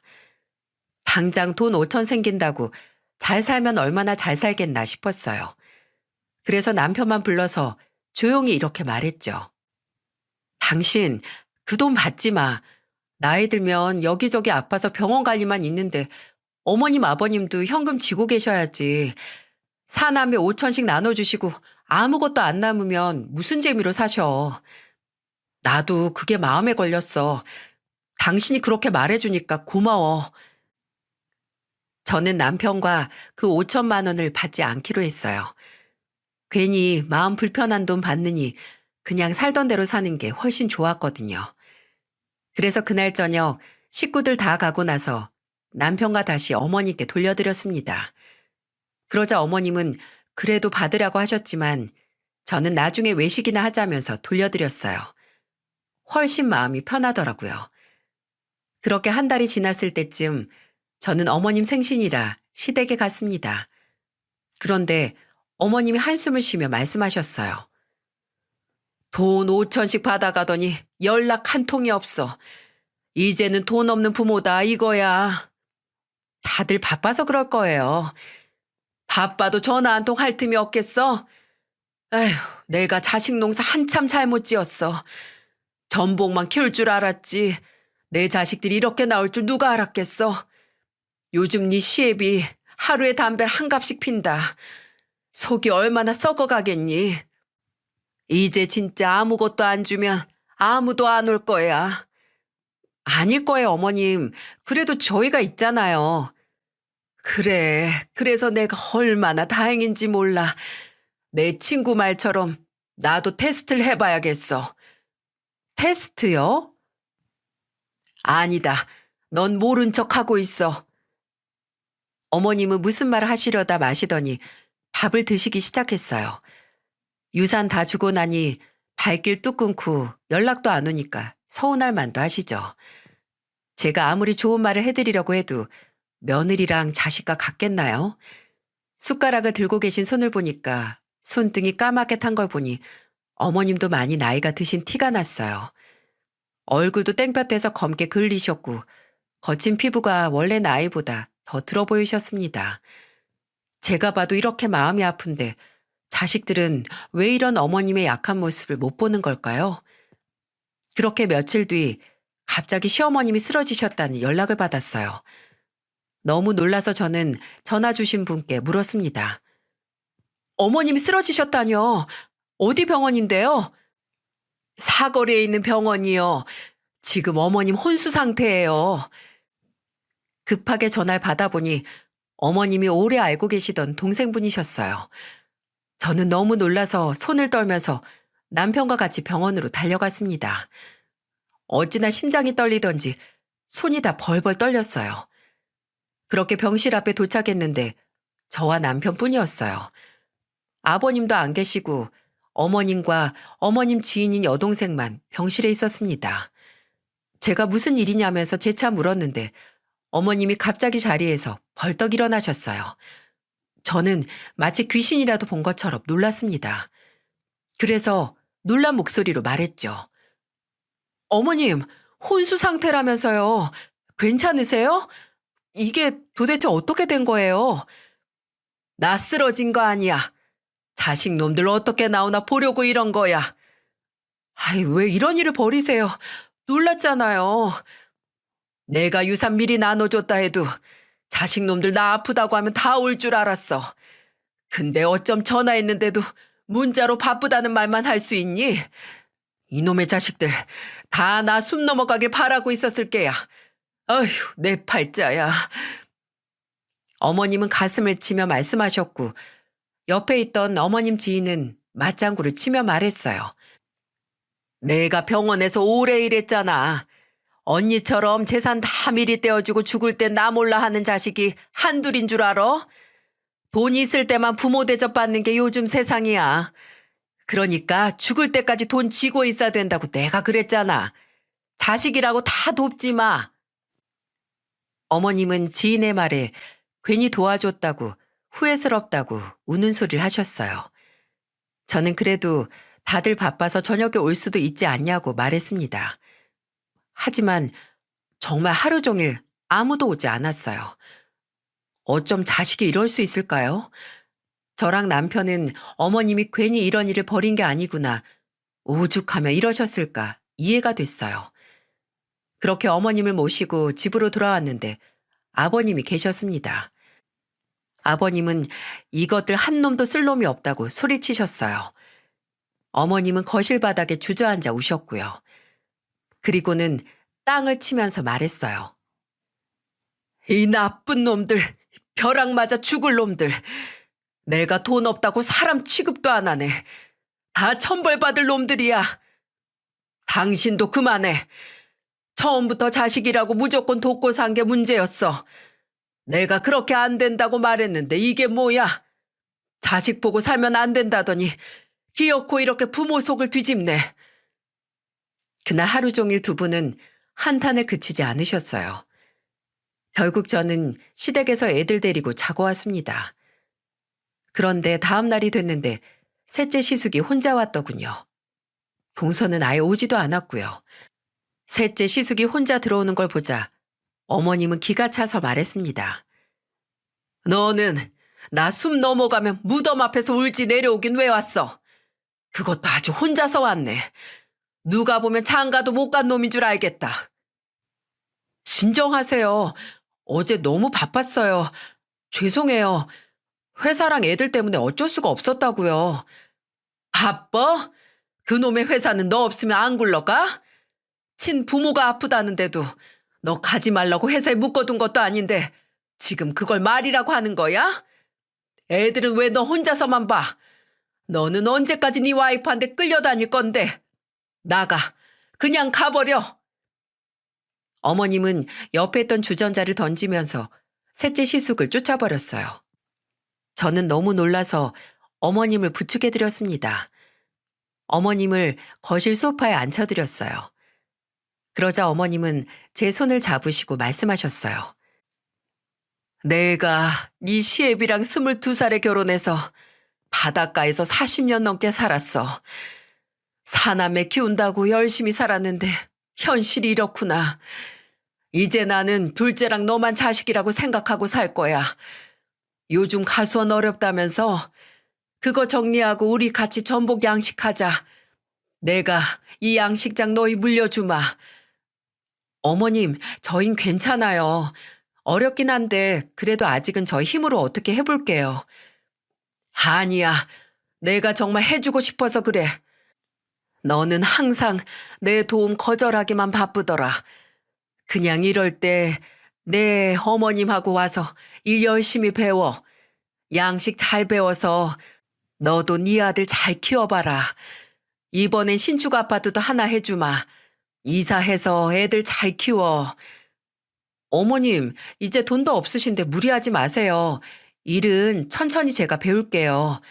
당장 돈 5천 생긴다고 잘 살면 얼마나 잘 살겠나 싶었어요. 그래서 남편만 불러서 조용히 이렇게 말했죠. 당신 그 돈 받지 마. 나이 들면 여기저기 아파서 병원 관리만 있는데 어머님 아버님도 현금 쥐고 계셔야지. 사남매 5천씩 나눠주시고 아무것도 안 남으면 무슨 재미로 사셔. 나도 그게 마음에 걸렸어. 당신이 그렇게 말해주니까 고마워. 저는 남편과 그 5천만 원을 받지 않기로 했어요. 괜히 마음 불편한 돈 받느니 그냥 살던 대로 사는 게 훨씬 좋았거든요. 그래서 그날 저녁 식구들 다 가고 나서 남편과 다시 어머니께 돌려드렸습니다. 그러자 어머님은 그래도 받으라고 하셨지만 저는 나중에 외식이나 하자면서 돌려드렸어요. 훨씬 마음이 편하더라고요. 그렇게 한 달이 지났을 때쯤 저는 어머님 생신이라 시댁에 갔습니다. 그런데 어머님이 한숨을 쉬며 말씀하셨어요. 돈 5천씩 받아가더니 연락 한 통이 없어. 이제는 돈 없는 부모다 이거야. 다들 바빠서 그럴 거예요. 바빠도 전화 한 통 할 틈이 없겠어? 에휴, 내가 자식 농사 한참 잘못 지었어. 전복만 키울 줄 알았지. 내 자식들이 이렇게 나올 줄 누가 알았겠어. 요즘 네 시애비 하루에 담배를 한 갑씩 핀다. 속이 얼마나 썩어가겠니? 이제 진짜 아무것도 안 주면 아무도 안 올 거야. 아닐 거예요, 어머님. 그래도 저희가 있잖아요. 그래, 그래서 내가 얼마나 다행인지 몰라. 내 친구 말처럼 나도 테스트를 해봐야겠어. 테스트요? 아니다. 넌 모른 척하고 있어. 어머님은 무슨 말을 하시려다 마시더니 밥을 드시기 시작했어요. 유산 다 주고 나니 발길 뚝 끊고 연락도 안 오니까 서운할 만도 하시죠. 제가 아무리 좋은 말을 해드리려고 해도 며느리랑 자식과 같겠나요? 숟가락을 들고 계신 손을 보니까 손등이 까맣게 탄 걸 보니 어머님도 많이 나이가 드신 티가 났어요. 얼굴도 땡볕에서 검게 그을리셨고 거친 피부가 원래 나이보다 더 들어 보이셨습니다. 제가 봐도 이렇게 마음이 아픈데 자식들은 왜 이런 어머님의 약한 모습을 못 보는 걸까요? 그렇게 며칠 뒤 갑자기 시어머님이 쓰러지셨다는 연락을 받았어요. 너무 놀라서 저는 전화 주신 분께 물었습니다. 어머님이 쓰러지셨다뇨? 어디 병원인데요? 사거리에 있는 병원이요. 지금 어머님 혼수 상태예요. 급하게 전화를 받아보니 어머님이 오래 알고 계시던 동생분이셨어요. 저는 너무 놀라서 손을 떨면서 남편과 같이 병원으로 달려갔습니다. 어찌나 심장이 떨리던지 손이 다 벌벌 떨렸어요. 그렇게 병실 앞에 도착했는데 저와 남편뿐이었어요. 아버님도 안 계시고 어머님과 어머님 지인인 여동생만 병실에 있었습니다. 제가 무슨 일이냐면서 재차 물었는데 어머님이 갑자기 자리에서 벌떡 일어나셨어요. 저는 마치 귀신이라도 본 것처럼 놀랐습니다. 그래서 놀란 목소리로 말했죠. 어머님, 혼수 상태라면서요. 괜찮으세요? 이게 도대체 어떻게 된 거예요? 나 쓰러진 거 아니야. 자식 놈들 어떻게 나오나 보려고 이런 거야. 아이, 왜 이런 일을 벌이세요? 놀랐잖아요. 내가 유산 미리 나눠줬다 해도 자식 놈들 나 아프다고 하면 다 올 줄 알았어. 근데 어쩜 전화했는데도 문자로 바쁘다는 말만 할 수 있니? 이놈의 자식들 다 나 숨 넘어가길 바라고 있었을 게야. 어휴, 내 팔자야. 어머님은 가슴을 치며 말씀하셨고 옆에 있던 어머님 지인은 맞장구를 치며 말했어요. 내가 병원에서 오래 일했잖아. 언니처럼 재산 다 미리 떼어주고 죽을 땐 나 몰라 하는 자식이 한둘인 줄 알아? 돈이 있을 때만 부모 대접 받는 게 요즘 세상이야. 그러니까 죽을 때까지 돈 쥐고 있어야 된다고 내가 그랬잖아. 자식이라고 다 돕지 마. 어머님은 지인의 말에 괜히 도와줬다고 후회스럽다고 우는 소리를 하셨어요. 저는 그래도 다들 바빠서 저녁에 올 수도 있지 않냐고 말했습니다. 하지만 정말 하루 종일 아무도 오지 않았어요. 어쩜 자식이 이럴 수 있을까요? 저랑 남편은 어머님이 괜히 이런 일을 벌인 게 아니구나. 오죽하며 이러셨을까 이해가 됐어요. 그렇게 어머님을 모시고 집으로 돌아왔는데 아버님이 계셨습니다. 아버님은 이것들 한 놈도 쓸 놈이 없다고 소리치셨어요. 어머님은 거실 바닥에 주저앉아 우셨고요. 그리고는 땅을 치면서 말했어요. 이 나쁜 놈들, 벼락 맞아 죽을 놈들. 내가 돈 없다고 사람 취급도 안 하네. 다 천벌받을 놈들이야. 당신도 그만해. 처음부터 자식이라고 무조건 돕고 산 게 문제였어. 내가 그렇게 안 된다고 말했는데 이게 뭐야? 자식 보고 살면 안 된다더니 기어코 이렇게 부모 속을 뒤집네. 그날 하루 종일 두 분은 한탄을 그치지 않으셨어요. 결국 저는 시댁에서 애들 데리고 자고 왔습니다. 그런데 다음 날이 됐는데 셋째 시숙이 혼자 왔더군요. 동서는 아예 오지도 않았고요. 셋째 시숙이 혼자 들어오는 걸 보자 어머님은 기가 차서 말했습니다. 너는 나 숨 넘어가면 무덤 앞에서 울지 내려오긴 왜 왔어? 그것도 아주 혼자서 왔네. 누가 보면 장가도 못 간 놈인 줄 알겠다. 진정하세요. 어제 너무 바빴어요. 죄송해요. 회사랑 애들 때문에 어쩔 수가 없었다고요. 바빠? 그놈의 회사는 너 없으면 안 굴러가? 친부모가 아프다는데도 너 가지 말라고 회사에 묶어둔 것도 아닌데 지금 그걸 말이라고 하는 거야? 애들은 왜 너 혼자서만 봐? 너는 언제까지 네 와이프한테 끌려다닐 건데? 나가. 그냥 가버려. 어머님은 옆에 있던 주전자를 던지면서 셋째 시숙을 쫓아버렸어요. 저는 너무 놀라서 어머님을 부축해드렸습니다. 어머님을 거실 소파에 앉혀드렸어요. 그러자 어머님은 제 손을 잡으시고 말씀하셨어요. 내가 네 시애비랑 22살에 결혼해서 바닷가에서 40년 넘게 살았어. 사남매 키운다고 열심히 살았는데 현실이 이렇구나. 이제 나는 둘째랑 너만 자식이라고 생각하고 살 거야. 요즘 가수원 어렵다면서 그거 정리하고 우리 같이 전복 양식하자. 내가 이 양식장 너희 물려주마. 어머님, 저흰 괜찮아요. 어렵긴 한데 그래도 아직은 저희 힘으로 어떻게 해볼게요. 아니야. 내가 정말 해주고 싶어서 그래. 너는 항상 내 도움 거절하기만 바쁘더라. 그냥 이럴 때 내 어머님하고 와서 일 열심히 배워. 양식 잘 배워서 너도 네 아들 잘 키워봐라. 이번엔 신축 아파트도 하나 해주마. 이사해서 애들 잘 키워. 어머님, 이제 돈도 없으신데 무리하지 마세요. 일은 천천히 제가 배울게요.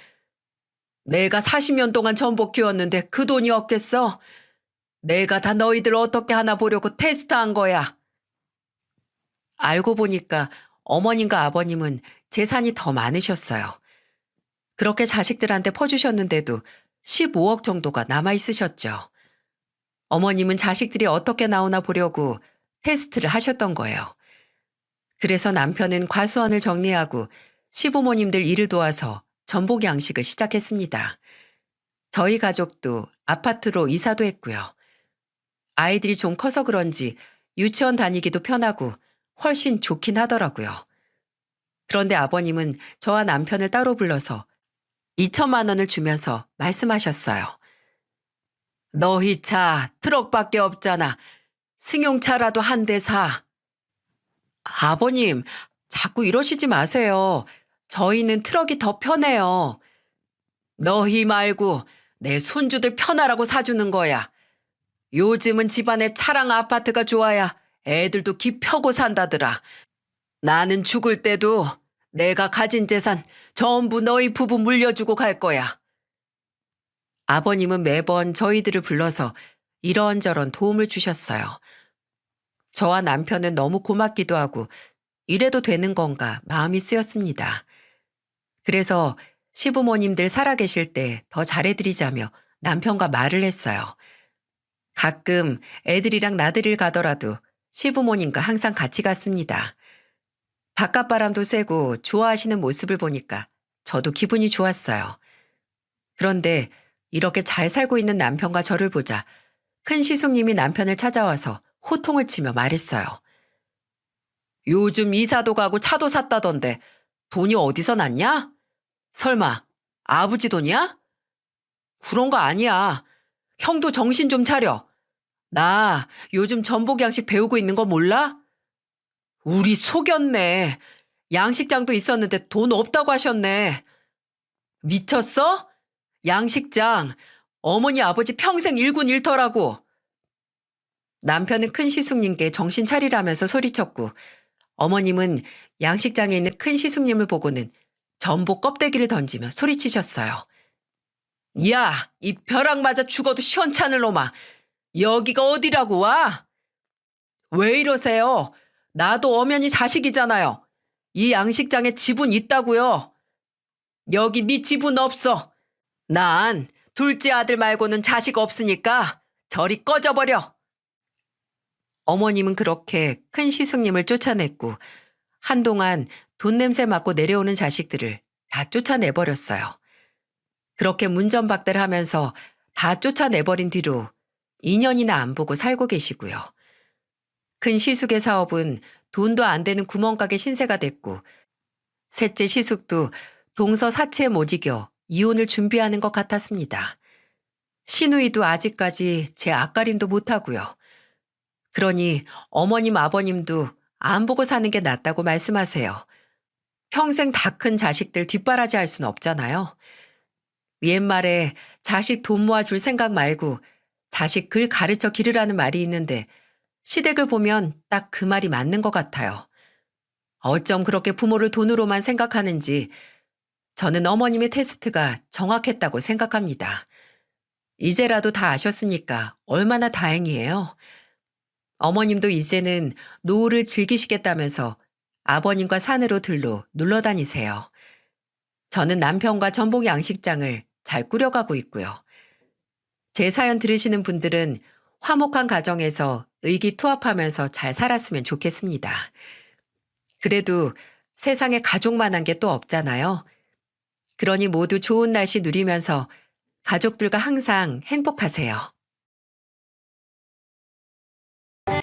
내가 40년 동안 전복 키웠는데 그 돈이 없겠어? 내가 다 너희들 어떻게 하나 보려고 테스트한 거야. 알고 보니까 어머님과 아버님은 재산이 더 많으셨어요. 그렇게 자식들한테 퍼주셨는데도 15억 정도가 남아있으셨죠. 어머님은 자식들이 어떻게 나오나 보려고 테스트를 하셨던 거예요. 그래서 남편은 과수원을 정리하고 시부모님들 일을 도와서 전복 양식을 시작했습니다. 저희 가족도 아파트로 이사도 했고요. 아이들이 좀 커서 그런지 유치원 다니기도 편하고 훨씬 좋긴 하더라고요. 그런데 아버님은 저와 남편을 따로 불러서 2천만 원을 주면서 말씀하셨어요. 너희 차 트럭밖에 없잖아. 승용차라도 한 대 사. 아버님, 자꾸 이러시지 마세요. 저희는 트럭이 더 편해요. 너희 말고 내 손주들 편하라고 사주는 거야. 요즘은 집안에 차랑 아파트가 좋아야 애들도 기 펴고 산다더라. 나는 죽을 때도 내가 가진 재산 전부 너희 부부 물려주고 갈 거야. 아버님은 매번 저희들을 불러서 이런저런 도움을 주셨어요. 저와 남편은 너무 고맙기도 하고 이래도 되는 건가 마음이 쓰였습니다. 그래서 시부모님들 살아계실 때 더 잘해드리자며 남편과 말을 했어요. 가끔 애들이랑 나들이를 가더라도 시부모님과 항상 같이 갔습니다. 바깥바람도 쐬고 좋아하시는 모습을 보니까 저도 기분이 좋았어요. 그런데 이렇게 잘 살고 있는 남편과 저를 보자 큰 시숙님이 남편을 찾아와서 호통을 치며 말했어요. 요즘 이사도 가고 차도 샀다던데 돈이 어디서 났냐? 설마 아버지 돈이야? 그런 거 아니야. 형도 정신 좀 차려. 나 요즘 전복 양식 배우고 있는 거 몰라? 우리 속였네. 양식장도 있었는데 돈 없다고 하셨네. 미쳤어? 양식장. 어머니 아버지 평생 일군 일터라고. 남편은 큰 시숙님께 정신 차리라면서 소리쳤고 어머님은 양식장에 있는 큰 시숙님을 보고는 전복 껍데기를 던지며 소리치셨어요. 야, 이 벼락 맞아 죽어도 시원찮을 놈아. 여기가 어디라고 와? 왜 이러세요? 나도 엄연히 자식이잖아요. 이 양식장에 지분 있다고요. 여기 네 지분 없어. 난 둘째 아들 말고는 자식 없으니까 저리 꺼져버려. 어머님은 그렇게 큰 시숙님을 쫓아냈고 한동안 돈 냄새 맡고 내려오는 자식들을 다 쫓아내버렸어요. 그렇게 문전박대하면서 다 쫓아내버린 뒤로 2년이나 안 보고 살고 계시고요. 큰 시숙의 사업은 돈도 안 되는 구멍가게 신세가 됐고 셋째 시숙도 동서 사채에 못 이겨 이혼을 준비하는 것 같았습니다. 시누이도 아직까지 제 앞가림도 못하고요. 그러니 어머님 아버님도 안 보고 사는 게 낫다고 말씀하세요. 평생 다 큰 자식들 뒷바라지 할 수는 없잖아요. 옛말에 자식 돈 모아줄 생각 말고 자식 글 가르쳐 기르라는 말이 있는데 시댁을 보면 딱 그 말이 맞는 것 같아요. 어쩜 그렇게 부모를 돈으로만 생각하는지 저는 어머님의 테스트가 정확했다고 생각합니다. 이제라도 다 아셨으니까 얼마나 다행이에요. 어머님도 이제는 노후를 즐기시겠다면서 아버님과 산으로 들로 놀러 다니세요. 저는 남편과 전복 양식장을 잘 꾸려가고 있고요. 제 사연 들으시는 분들은 화목한 가정에서 의기투합하면서 잘 살았으면 좋겠습니다. 그래도 세상에 가족만한 게 또 없잖아요. 그러니 모두 좋은 날씨 누리면서 가족들과 항상 행복하세요.